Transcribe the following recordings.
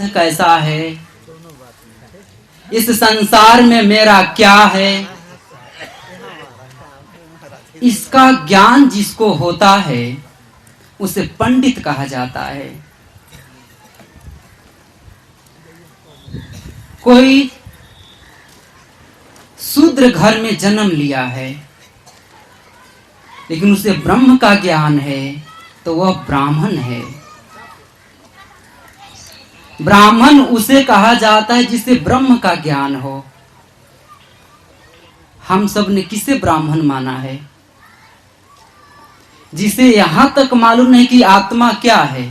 कैसा है, इस संसार में मेरा क्या है, इसका ज्ञान जिसको होता है उसे पंडित कहा जाता है। कोई शूद्र घर में जन्म लिया है लेकिन उसे ब्रह्म का ज्ञान है तो वह ब्राह्मण है। ब्राह्मण उसे कहा जाता है जिसे ब्रह्म का ज्ञान हो। हम सब ने किसे ब्राह्मण माना है? जिसे यहां तक मालूम नहीं कि आत्मा क्या है,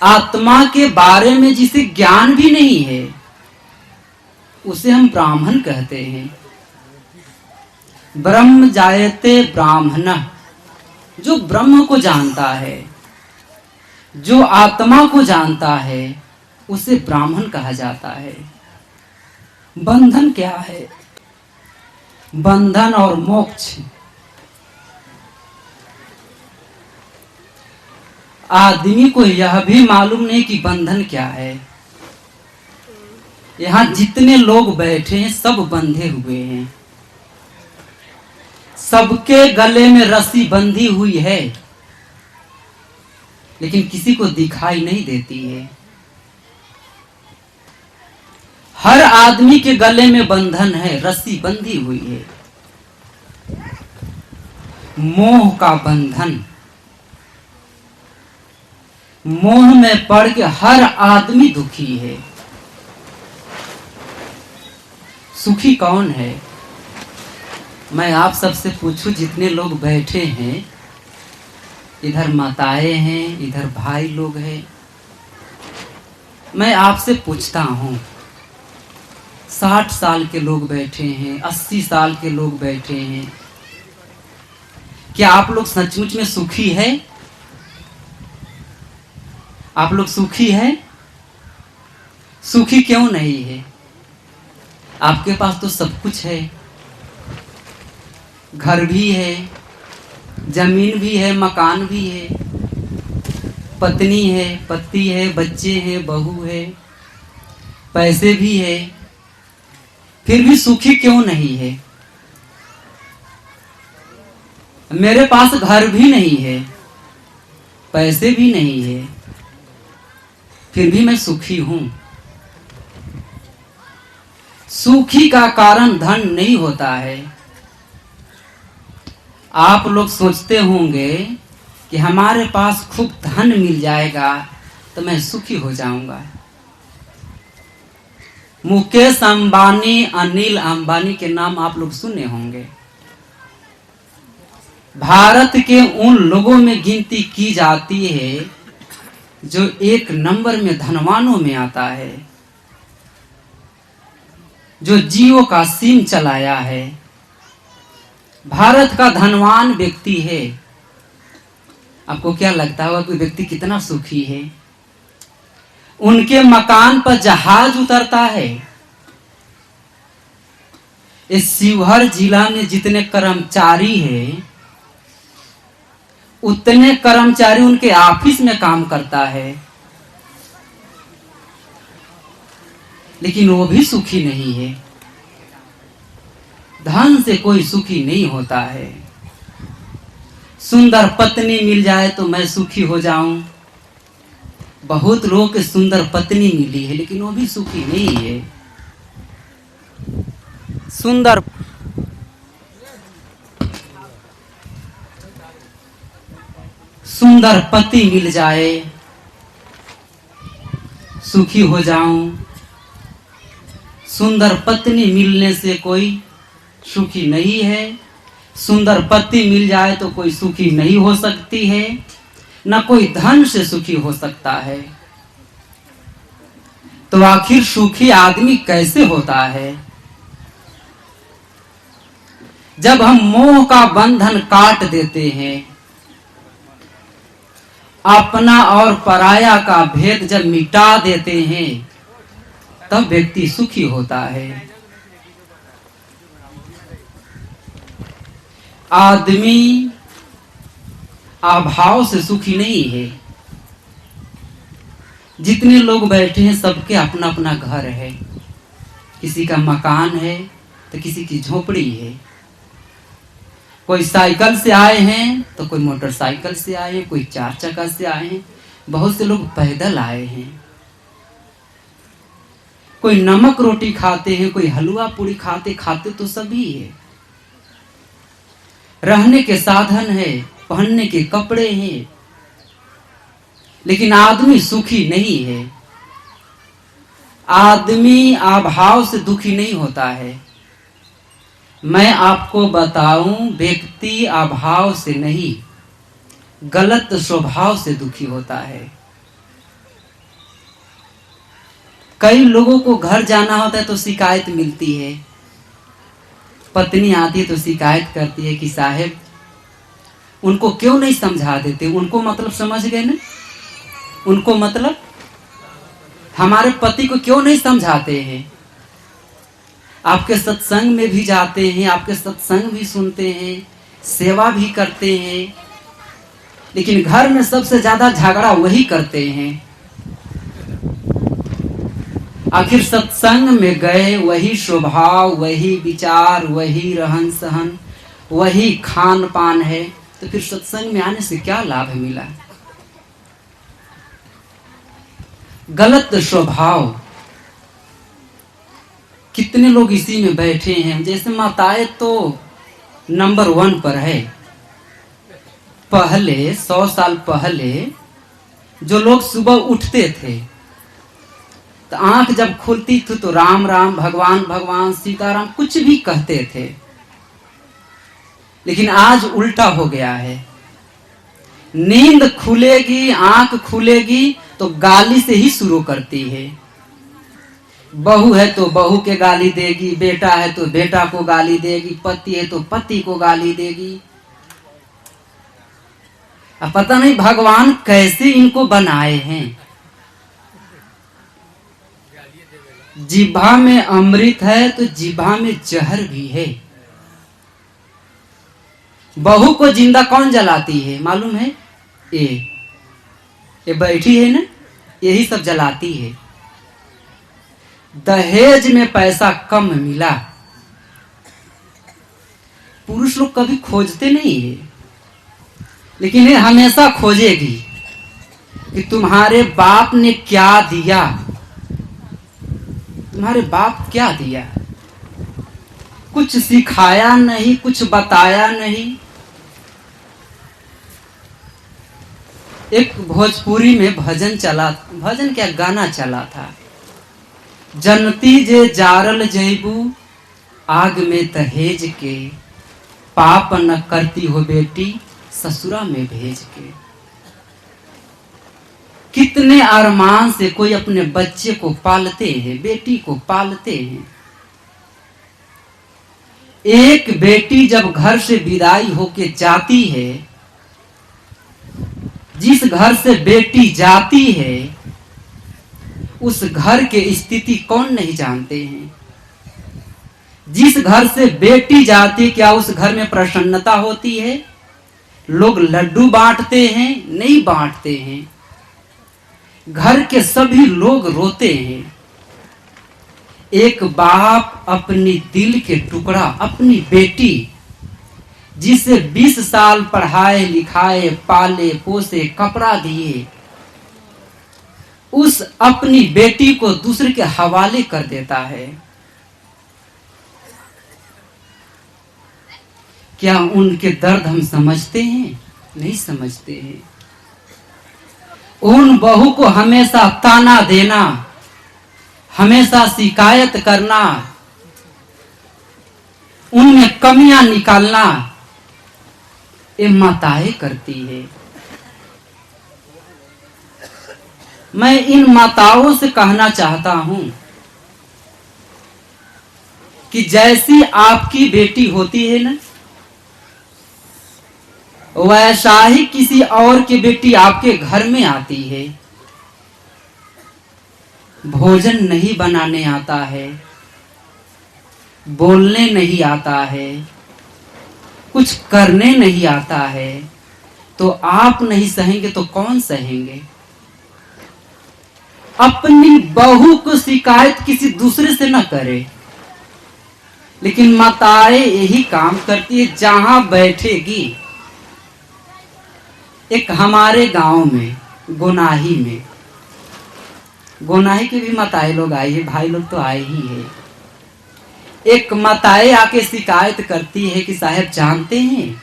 आत्मा के बारे में जिसे ज्ञान भी नहीं है उसे हम ब्राह्मण कहते हैं। ब्रह्म जायते ब्राह्मण, जो ब्रह्म को जानता है, जो आत्मा को जानता है उसे ब्राह्मण कहा जाता है। बंधन क्या है? बंधन और मोक्ष। आदमी को यह भी मालूम नहीं कि बंधन क्या है। यहां जितने लोग बैठे हैं सब बंधे हुए हैं, सबके गले में रस्सी बंधी हुई है लेकिन किसी को दिखाई नहीं देती है। हर आदमी के गले में बंधन है, रस्सी बंधी हुई है, मोह का बंधन। मोह में पड़ के हर आदमी दुखी है। सुखी कौन है? मैं आप सबसे पूछूं, जितने लोग बैठे हैं, इधर माताएं हैं, इधर भाई लोग हैं, मैं आपसे पूछता हूं, 60 साल के लोग बैठे हैं, 80 साल के लोग बैठे हैं, क्या आप लोग सचमुच में सुखी है? आप लोग सुखी है? सुखी क्यों नहीं है? आपके पास तो सब कुछ है, घर भी है, जमीन भी है, मकान भी है, पत्नी है, पति है, बच्चे हैं, बहू है, पैसे भी है, फिर भी सुखी क्यों नहीं है? मेरे पास घर भी नहीं है, पैसे भी नहीं है, फिर भी मैं सुखी हूं। सुखी का कारण धन नहीं होता है। आप लोग सोचते होंगे कि हमारे पास खूब धन मिल जाएगा तो मैं सुखी हो जाऊंगा। मुकेश अंबानी, अनिल अंबानी के नाम आप लोग सुने होंगे। भारत के उन लोगों में गिनती की जाती है जो 1 नंबर में धनवानों में आता है, जो जियो का सिम चलाया है, भारत का धनवान व्यक्ति है। आपको क्या लगता होगा कोई व्यक्ति कितना सुखी है? उनके मकान पर जहाज उतरता है। इस शिवहर जिला में जितने कर्मचारी हैं उतने कर्मचारी उनके ऑफिस में काम करता है, लेकिन वो भी सुखी नहीं है। धन से कोई सुखी नहीं होता है। सुंदर पत्नी मिल जाए तो मैं सुखी हो जाऊं। बहुत लोगों के सुंदर पत्नी मिली है लेकिन वो भी सुखी नहीं है। सुंदर पति मिल जाए, सुखी हो जाऊं। सुंदर पत्नी मिलने से कोई सुखी नहीं है। सुंदर पति मिल जाए तो कोई सुखी नहीं हो सकती है, न कोई धन से सुखी हो सकता है। तो आखिर सुखी आदमी कैसे होता है? जब हम मोह का बंधन काट देते हैं, अपना और पराया का भेद जब मिटा देते हैं, तब व्यक्ति सुखी होता है। आदमी अभाव से सुखी नहीं है। जितने लोग बैठे हैं सबके अपना अपना घर है। किसी का मकान है तो किसी की झोपड़ी है। कोई साइकिल से आए हैं तो कोई मोटरसाइकिल से आए हैं, कोई 4 चक्का से आए हैं, बहुत से लोग पैदल आए हैं। कोई नमक रोटी खाते हैं, कोई हलवा पूरी खाते तो सभी है। रहने के साधन है, पहनने के कपड़े हैं, लेकिन आदमी सुखी नहीं है। आदमी अभाव से दुखी नहीं होता है। मैं आपको बताऊं, व्यक्ति अभाव से नहीं, गलत स्वभाव से दुखी होता है। कई लोगों को घर जाना होता है तो शिकायत मिलती है। पत्नी आती है तो शिकायत करती है कि साहब उनको क्यों नहीं समझा देते। उनको मतलब समझ गए ना, उनको मतलब हमारे पति को क्यों नहीं समझाते हैं। आपके सत्संग में भी जाते हैं, आपके सत्संग भी सुनते हैं, सेवा भी करते हैं, लेकिन घर में सबसे ज्यादा झगड़ा वही करते हैं। आखिर सत्संग में गए, वही स्वभाव, वही विचार, वही रहन सहन, वही खान पान है, तो फिर सत्संग में आने से क्या लाभ मिला। गलत स्वभाव, कितने लोग इसी में बैठे हैं। जैसे माताएं तो नंबर 1 पर है। पहले 100 साल पहले जो लोग सुबह उठते थे तो आंख जब खुलती थी तो राम राम, भगवान भगवान, सीताराम कुछ भी कहते थे। लेकिन आज उल्टा हो गया है। नींद खुलेगी, आंख खुलेगी तो गाली से ही शुरू करती है। बहू है तो बहू के गाली देगी, बेटा है तो बेटा को गाली देगी, पति है तो पति को गाली देगी। अब पता नहीं भगवान कैसे इनको बनाए हैं। जिह्वा में अमृत है तो जिह्वा में जहर भी है। बहू को जिंदा कौन जलाती है मालूम है? ये बैठी है ना, यही सब जलाती है। दहेज में पैसा कम मिला, पुरुष लोग कभी खोजते नहीं है, लेकिन ये हमेशा खोजेगी कि तुम्हारे बाप ने क्या दिया, तुम्हारे बाप क्या दिया। कुछ सिखाया नहीं, कुछ बताया नहीं। एक भोजपुरी में भजन चला, भजन क्या गाना चला था। जनती जे जारल जैबू आग में तहेज के, पाप न करती हो बेटी ससुरा में भेज के। कितने अरमान से कोई अपने बच्चे को पालते हैं, बेटी को पालते हैं। एक बेटी जब घर से विदाई होके जाती है, जिस घर से बेटी जाती है उस घर के स्थिति कौन नहीं जानते हैं। जिस घर से बेटी जाती, क्या उस घर में प्रसन्नता होती है? लोग लड्डू बांटते हैं? नहीं बांटते हैं। घर के सभी लोग रोते हैं। एक बाप अपनी दिल के टुकड़ा, अपनी बेटी जिसे 20 साल पढ़ाए लिखाए, पाले पोसे, कपड़ा दिए, उस अपनी बेटी को दूसरे के हवाले कर देता है। क्या उनके दर्द हम समझते हैं? नहीं समझते हैं। उन बहू को हमेशा ताना देना, हमेशा शिकायत करना, उनमें कमियां निकालना, ये माताएं करती है। मैं इन माताओं से कहना चाहता हूं कि जैसी आपकी बेटी होती है ना, वैसा ही किसी और की बेटी आपके घर में आती है। भोजन नहीं बनाने आता है, बोलने नहीं आता है, कुछ करने नहीं आता है, तो आप नहीं सहेंगे तो कौन सहेंगे। अपनी बहू को शिकायत किसी दूसरे से न करे, लेकिन माताएं यही काम करती है। जहां बैठेगी, एक हमारे गांव में गोनाही में, गोनाही के भी माताएं लोग आई है, भाई लोग तो आए ही है। एक माताएं आके शिकायत करती है कि साहब जानते हैं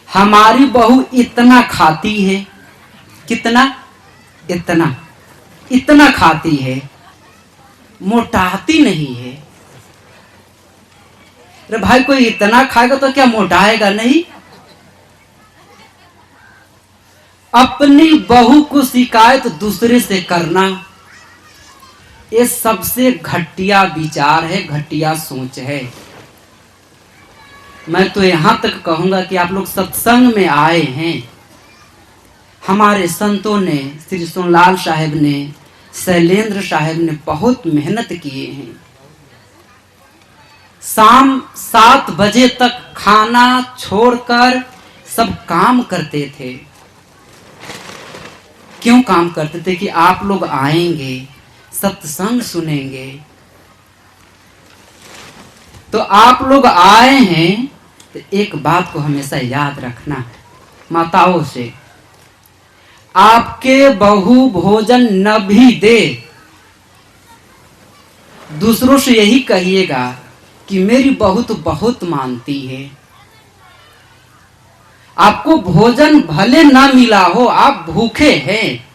हमारी बहू इतना खाती है, कितना, इतना इतना खाती है, मोटाती नहीं है। अरे भाई, कोई इतना खाएगा तो क्या मोटाएगा नहीं? अपनी बहू को शिकायत दूसरे से करना, ये सबसे घटिया विचार है, घटिया सोच है। मैं तो यहां तक कहूंगा कि आप लोग सत्संग में आए हैं, हमारे संतों ने, श्री सोनलाल साहब ने, शैलेंद्र साहब ने बहुत मेहनत किए हैं। शाम 7 बजे तक खाना छोड़कर सब काम करते थे। क्यों काम करते थे? कि आप लोग आएंगे, सत्संग सुनेंगे। तो आप लोग आए हैं तो एक बात को हमेशा याद रखना, माताओं से, आपके बहू भोजन न भी दे, दूसरों से यही कहिएगा कि मेरी बहू तो बहुत मानती है। आपको भोजन भले ना मिला हो, आप भूखे हैं,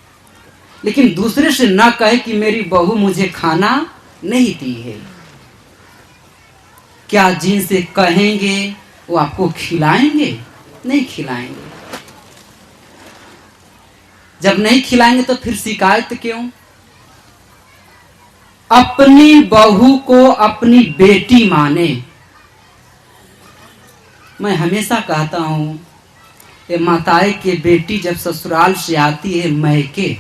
लेकिन दूसरे से ना कहे कि मेरी बहू मुझे खाना नहीं दी है। क्या जिनसे कहेंगे वो आपको खिलाएंगे? नहीं खिलाएंगे। जब नहीं खिलाएंगे तो फिर शिकायत क्यों? अपनी बहू को अपनी बेटी माने। मैं हमेशा कहता हूं, ये माताएं की बेटी जब ससुराल से आती है मैके,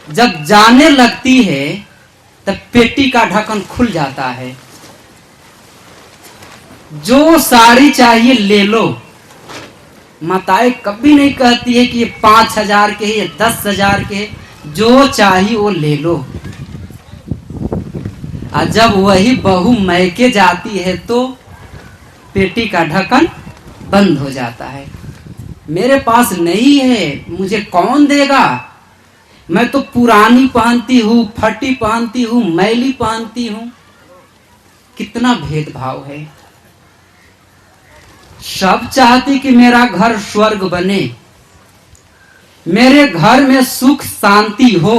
जब जाने लगती है तब पेटी का ढक्कन खुल जाता है। जो साड़ी चाहिए ले लो। माताएं कभी नहीं कहती है कि ये 5,000 के है, 10,000 के, जो चाहिए वो ले लो। और जब वही बहू मैके जाती है तो पेटी का ढक्कन बंद हो जाता है। मेरे पास नहीं है, मुझे कौन देगा? मैं तो पुरानी पहनती हूँ, फटी पहनती हूँ, मैली पहनती हूँ। कितना भेदभाव है। सब चाहती कि मेरा घर स्वर्ग बने, मेरे घर में सुख शांति हो।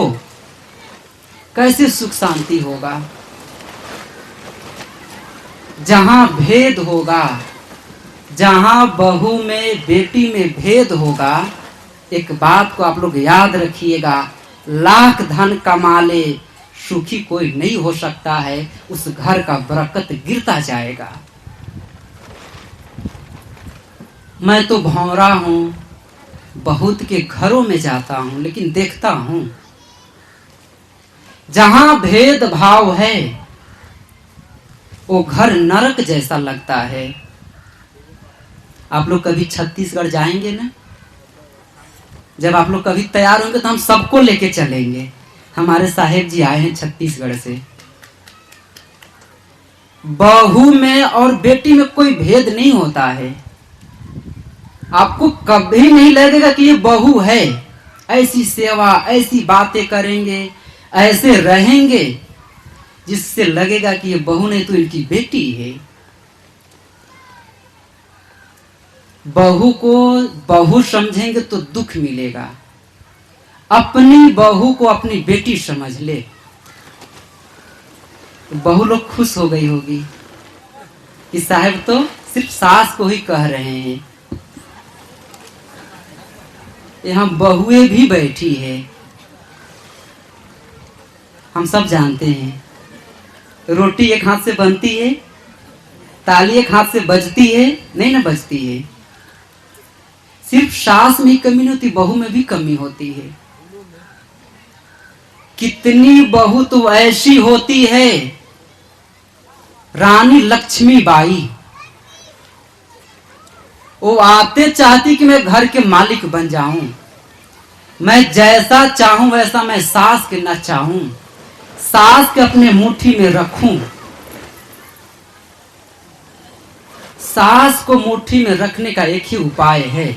कैसे सुख शांति होगा? जहां भेद होगा, जहां बहू में बेटी में भेद होगा, एक बात को आप लोग याद रखिएगा, लाख धन कमा ले, सुखी कोई नहीं हो सकता है। उस घर का बरकत गिरता जाएगा। मैं तो भौरा हूं, बहुत के घरों में जाता हूं, लेकिन देखता हूं जहां भेदभाव है वो घर नरक जैसा लगता है। आप लोग कभी छत्तीसगढ़ जाएंगे ना, जब आप लोग कभी तैयार होंगे तो हम सबको लेके चलेंगे। हमारे साहेब जी आए हैं छत्तीसगढ़ से। बहू में और बेटी में कोई भेद नहीं होता है। आपको कभी नहीं लगेगा कि ये बहू है। ऐसी सेवा, ऐसी बातें करेंगे, ऐसे रहेंगे जिससे लगेगा कि ये बहू नहीं तो इनकी बेटी है। बहू को बहू समझेंगे तो दुख मिलेगा। अपनी बहू को अपनी बेटी समझ ले, बहू लोग खुश हो गई होगी कि साहब तो सिर्फ सास को ही कह रहे हैं। यहाँ बहुएं भी बैठी है, हम सब जानते हैं। रोटी एक हाथ से बनती है, ताली एक हाथ से बजती है, नहीं ना बजती है। सिर्फ सास में ही कमी नहीं होती, बहू में भी कमी होती है। कितनी बहू तो ऐसी होती है, रानी लक्ष्मीबाई, वो आते चाहती कि मैं घर के मालिक बन जाऊं, मैं जैसा चाहूं वैसा मैं सास के न चाहूं, सास के अपने मुट्ठी में रखूं। सास को मुट्ठी में रखने का एक ही उपाय है,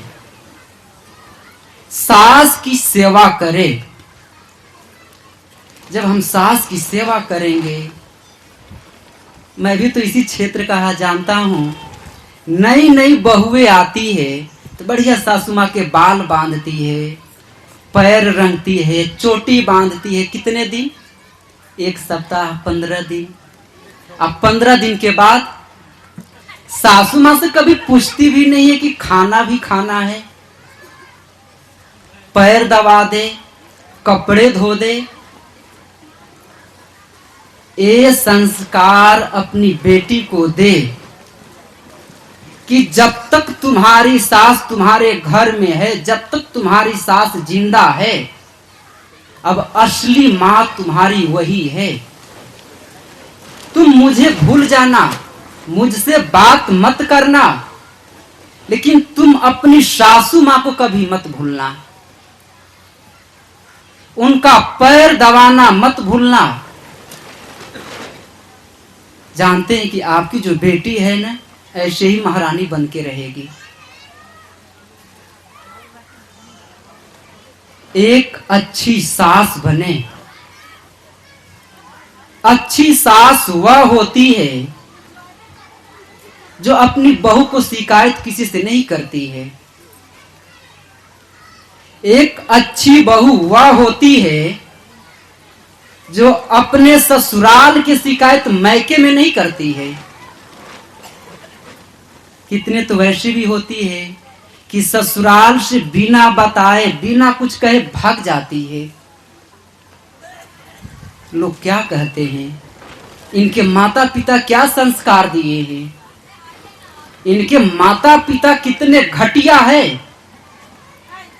सास की सेवा करें। जब हम सास की सेवा करेंगे, मैं भी तो इसी क्षेत्र का जानता हूं, नई नई बहुएं आती है तो बढ़िया सासू माँ के बाल बांधती है, पैर रंगती है, चोटी बांधती है। कितने दिन? 1 सप्ताह, 15 दिन। अब 15 दिन के बाद सासू माँ से कभी पूछती भी नहीं है कि खाना भी खाना है। पैर दबा दे, कपड़े धो दे। ये संस्कार अपनी बेटी को दे कि जब तक तुम्हारी सास तुम्हारे घर में है, जब तक तुम्हारी सास जिंदा है, अब असली मां तुम्हारी वही है। तुम मुझे भूल जाना, मुझसे बात मत करना, लेकिन तुम अपनी सासू मां को कभी मत भूलना, उनका पैर दबाना मत भूलना। जानते हैं कि आपकी जो बेटी है ना, ऐसे ही महारानी बन के रहेगी। एक अच्छी सास बने। अच्छी सास वह होती है जो अपनी बहू को शिकायत किसी से नहीं करती है। एक अच्छी बहू वह होती है जो अपने ससुराल की शिकायत मैके में नहीं करती है। कितने तो वैसी भी होती है कि ससुराल से बिना बताए, बिना कुछ कहे भाग जाती है। लोग क्या कहते हैं, इनके माता पिता क्या संस्कार दिए हैं, इनके माता पिता कितने घटिया है,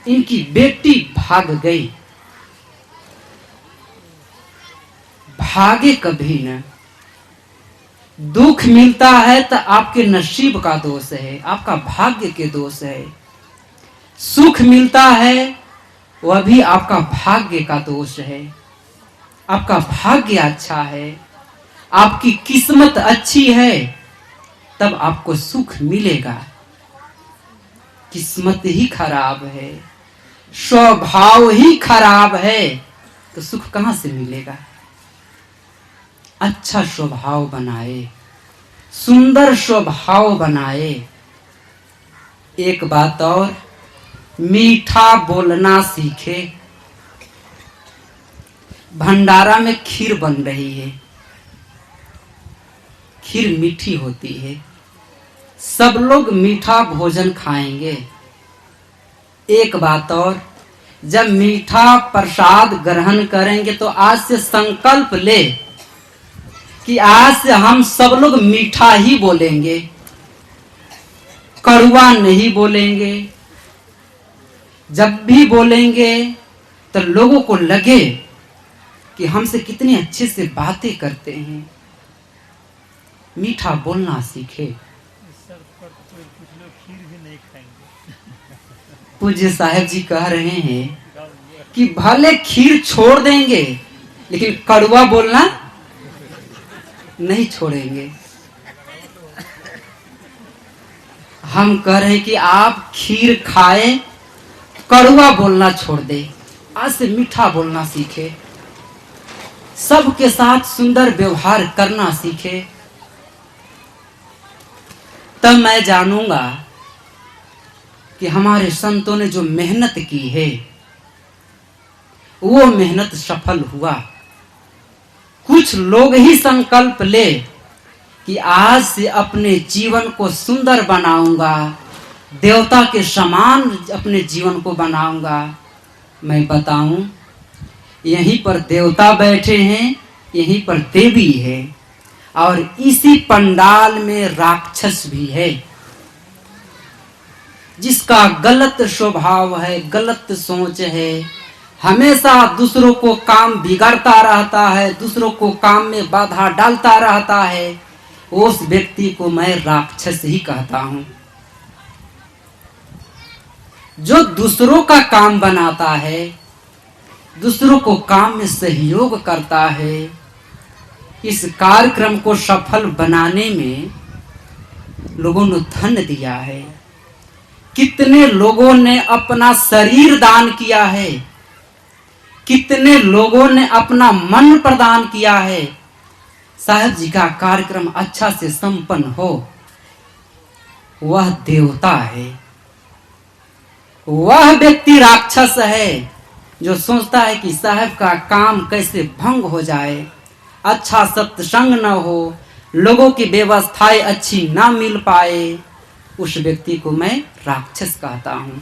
इनकी बेटी भाग गई। भागे कभी न। दुख मिलता है तो आपके नसीब का दोष है, आपका भाग्य के दोष है। सुख मिलता है वह भी आपका भाग्य का दोष है। आपका भाग्य अच्छा है, आपकी किस्मत अच्छी है, तब आपको सुख मिलेगा। किस्मत ही खराब है, स्वभाव ही खराब है, तो सुख कहां से मिलेगा। अच्छा स्वभाव बनाए, सुंदर स्वभाव बनाए। एक बात और, मीठा बोलना सीखे। भंडारा में खीर बन रही है, खीर मीठी होती है, सब लोग मीठा भोजन खाएंगे। एक बात और, जब मीठा प्रसाद ग्रहण करेंगे तो आज से संकल्प ले कि आज से हम सब लोग मीठा ही बोलेंगे, कड़वा नहीं बोलेंगे। जब भी बोलेंगे तो लोगों को लगे कि हमसे कितने अच्छे से बातें करते हैं। मीठा बोलना सीखे। पूज्य साहब जी कह रहे हैं कि भले खीर छोड़ देंगे लेकिन कड़वा बोलना नहीं छोड़ेंगे। हम कह रहे हैं कि आप खीर खाए, कड़वा बोलना छोड़ दे। आज से मीठा बोलना सीखे, सबके साथ सुंदर व्यवहार करना सीखे। तब मैं जानूंगा कि हमारे संतों ने जो मेहनत की है वो मेहनत सफल हुआ। कुछ लोग ही संकल्प ले कि आज से अपने जीवन को सुंदर बनाऊंगा, देवता के समान अपने जीवन को बनाऊंगा। मैं बताऊं, यहीं पर देवता बैठे हैं, यहीं पर देवी है, और इसी पंडाल में राक्षस भी है, जिसका गलत स्वभाव है, गलत सोच है, हमेशा दूसरों को काम बिगाड़ता रहता है, दूसरों को काम में बाधा डालता रहता है। उस व्यक्ति को मैं राक्षस ही कहता हूं। जो दूसरों का काम बनाता है, दूसरों को काम में सहयोग करता है। इस कार्यक्रम को सफल बनाने में लोगों ने धन दिया है। कितने लोगों ने अपना शरीर दान किया है, कितने लोगों ने अपना मन प्रदान किया है। साहब जी का कार्यक्रम अच्छा से संपन्न हो, वह देवता है। वह व्यक्ति राक्षस है जो सोचता है कि साहब का काम कैसे भंग हो जाए, अच्छा सत्संग न हो, लोगों की व्यवस्थाएं अच्छी ना मिल पाए। उस व्यक्ति को मैं राक्षस कहता हूं।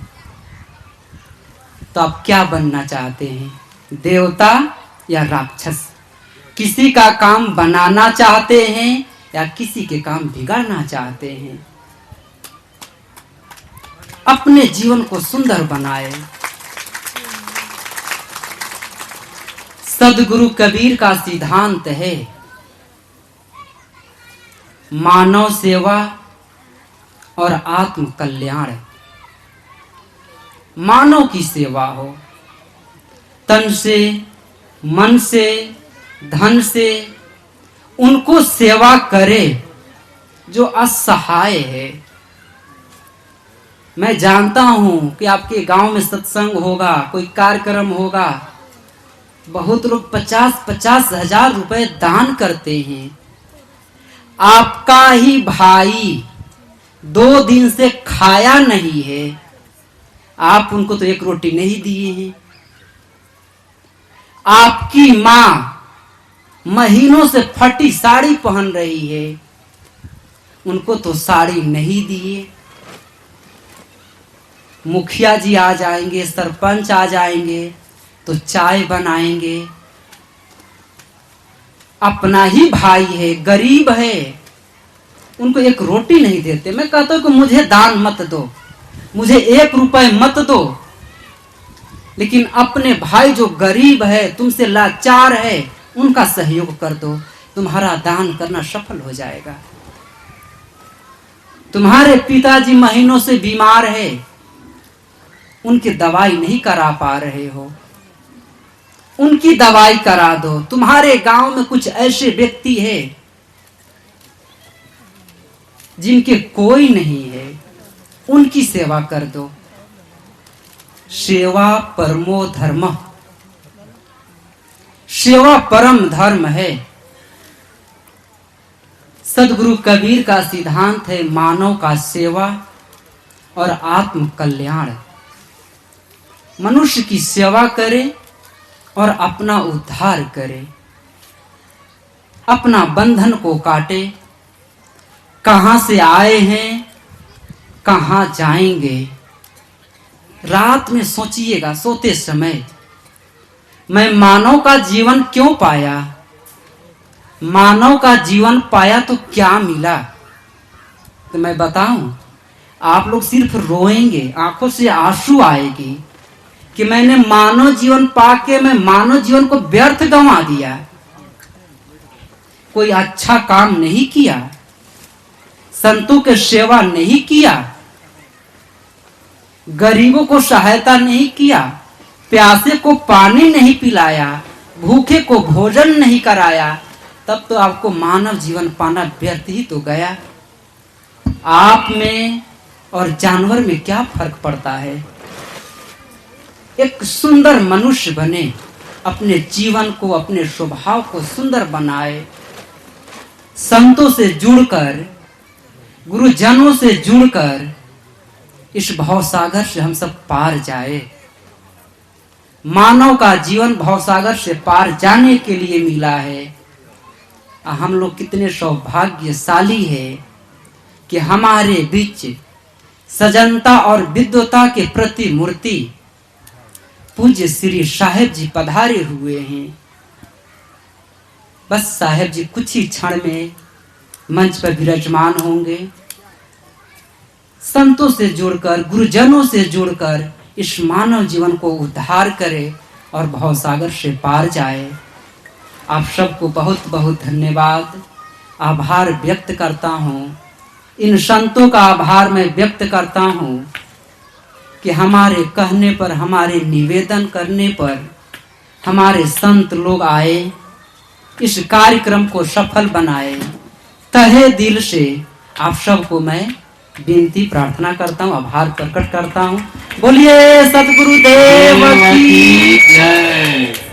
तो आप क्या बनना चाहते हैं, देवता या राक्षस? किसी का काम बनाना चाहते हैं या किसी के काम बिगाड़ना चाहते हैं? अपने जीवन को सुंदर बनाए। सदगुरु कबीर का सिद्धांत है, मानव सेवा और आत्म कल्याण। मानव की सेवा हो, तन से, मन से, धन से उनको सेवा करे जो असहाय है। मैं जानता हूं कि आपके गांव में सत्संग होगा, कोई कार्यक्रम होगा, बहुत लोग 50-50 हजार रुपए दान करते हैं। आपका ही भाई 2 दिन से खाया नहीं है, आप उनको तो एक रोटी नहीं दिए हैं। आपकी मां महीनों से फटी साड़ी पहन रही है, उनको तो साड़ी नहीं दिए। मुखिया जी आ जाएंगे, सरपंच आ जाएंगे तो चाय बनाएंगे। अपना ही भाई है, गरीब है, उनको एक रोटी नहीं देते। मैं कहता हूं कि मुझे दान मत दो, मुझे 1 रुपए मत दो, लेकिन अपने भाई जो गरीब है, तुमसे लाचार है, उनका सहयोग कर दो। तुम्हारा दान करना सफल हो जाएगा। तुम्हारे पिताजी महीनों से बीमार है, उनकी दवाई नहीं करा पा रहे हो, उनकी दवाई करा दो। तुम्हारे गांव में कुछ ऐसे व्यक्ति हैं जिनके कोई नहीं है, उनकी सेवा कर दो। सेवा परमो धर्म, सेवा परम धर्म है। सदगुरु कबीर का सिद्धांत है, मानव का सेवा और आत्म कल्याण। मनुष्य की सेवा करे और अपना उद्धार करे, अपना बंधन को काटे। कहां से आए हैं, कहां जाएंगे, रात में सोचिएगा सोते समय, मैं मानव का जीवन क्यों पाया, मानव का जीवन पाया तो क्या मिला। तो मैं बताऊं, आप लोग सिर्फ रोएंगे, आंखों से आंसू आएगी कि मैंने मानव जीवन पाके मैं मानव जीवन को व्यर्थ गंवा दिया, कोई अच्छा काम नहीं किया, संतों की सेवा नहीं किया, गरीबों को सहायता नहीं किया, प्यासे को पानी नहीं पिलाया, भूखे को भोजन नहीं कराया, तब तो आपको मानव जीवन पाना व्यर्थ ही तो गया। आप में और जानवर में क्या फर्क पड़ता है? एक सुंदर मनुष्य बने, अपने जीवन को, अपने स्वभाव को सुंदर बनाए, संतों से जुड़कर, गुरुजनों से जुड़कर इस भवसागर से हम सब पार जाए। मानव का जीवन भवसागर से पार जाने के लिए मिला है। हम लोग कितने सौभाग्यशाली है कि हमारे बीच सजनता और विद्वता के प्रति मूर्ति पूज्य श्री साहेब जी पधारे हुए हैं। बस साहेब जी कुछ ही क्षण में मंच पर विराजमान होंगे। संतों से जुड़कर, गुरुजनों से जुड़कर इस मानव जीवन को उद्धार करे और भवसागर से पार जाए। आप सबको बहुत बहुत धन्यवाद, आभार व्यक्त करता हूँ। इन संतों का आभार मैं व्यक्त करता हूँ कि हमारे कहने पर, हमारे निवेदन करने पर हमारे संत लोग आए, इस कार्यक्रम को सफल बनाए। तहे दिल से आप सबको मैं विनती प्रार्थना करता हूँ, आभार प्रकट करता हूँ। बोलिए सतगुरुदेव की जय।